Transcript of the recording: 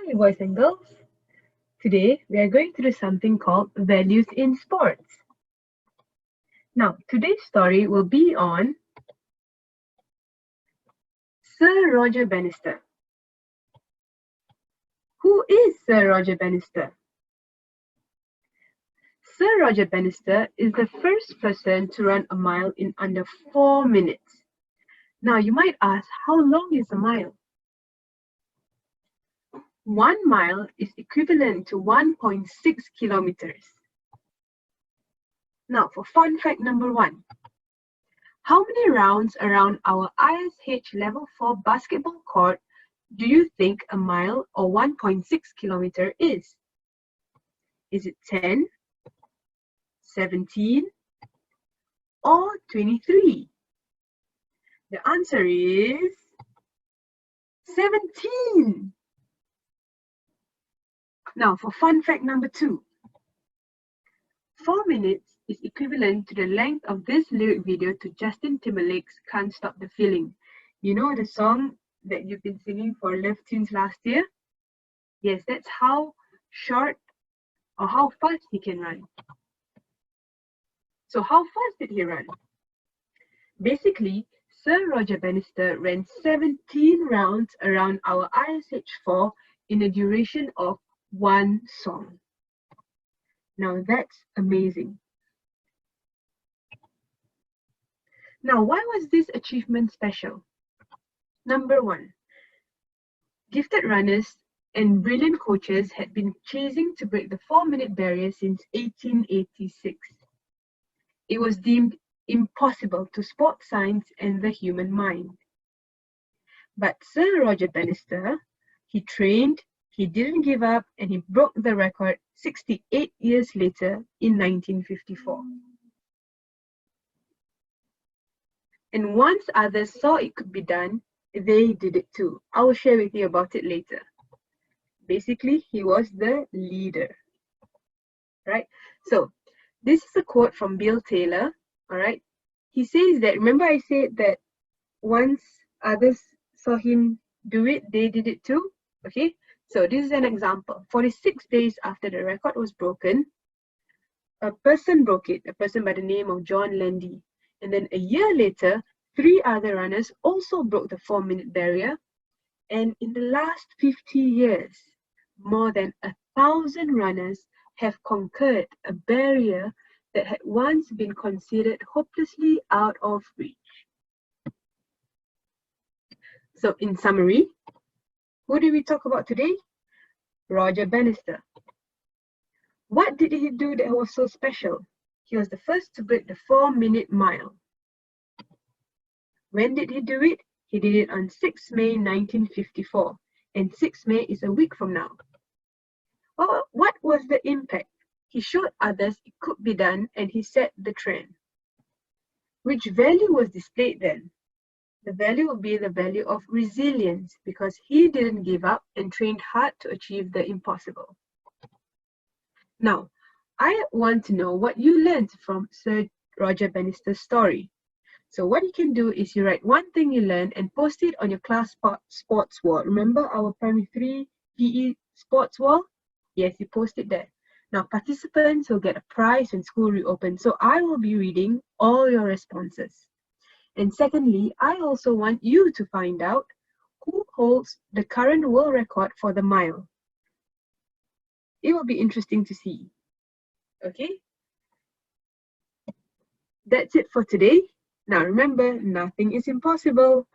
Hi, boys and girls. Today we are going to do something called values in sports. Now, today's story will be on Sir Roger Bannister. Who is Sir Roger Bannister? Sir Roger Bannister is the first person to run a mile in under 4 minutes. Now, you might ask, how long is a mile? 1 mile is equivalent to 1.6 kilometers. Now, for fun fact number 1. How many rounds around our ISH Level 4 basketball court do you think a mile or 1.6 kilometer is? Is it 10, 17, or 23? The answer is 17. Now for fun fact number 2. 4 minutes is equivalent to the length of this lyric video to Justin Timberlake's Can't Stop the Feeling. You know the song that you've been singing for Love Tunes last year? Yes, that's how short or how fast he can run. So how fast did he run? Basically, Sir Roger Bannister ran 17 rounds around our ISH4 in a duration of 1 song. Now that's amazing. Now, why was this achievement special? Number 1, gifted runners and brilliant coaches had been chasing to break the 4-minute barrier since 1886. It was deemed impossible to sport science and the human mind. But Sir Roger Bannister, he trained, he didn't give up, and he broke the record 68 years later in 1954. And once others saw it could be done, they did it too. I will share with you about it later. Basically, he was the leader, right? So, this is a quote from Bill Taylor, all right? He says that, remember I said that once others saw him do it, they did it too, okay? So, this is an example. 46 days after the record was broken, a person broke it, a person by the name of John Landy. And then a year later, 3 other runners also broke the 4-minute barrier. And in the last 50 years, more than 1,000 runners have conquered a barrier that had once been considered hopelessly out of reach. So in summary, who did we talk about today? Roger Bannister. What did he do that was so special? He was the first to break the 4-minute mile. When did he do it? He did it on 6 May 1954, and 6 May is a week from now. Well, what was the impact? He showed others it could be done, and he set the trend. Which value was displayed then? The value will be the value of resilience, because he didn't give up and trained hard to achieve the impossible. Now, I want to know what you learned from Sir Roger Bannister's story. So what you can do is you write one thing you learned and post it on your class sports wall. Remember our primary 3 PE sports wall? Yes, you post it there. Now participants will get a prize when school reopens. So I will be reading all your responses. And secondly, I also want you to find out who holds the current world record for the mile. It will be interesting to see. Okay? That's it for today. Now remember, nothing is impossible.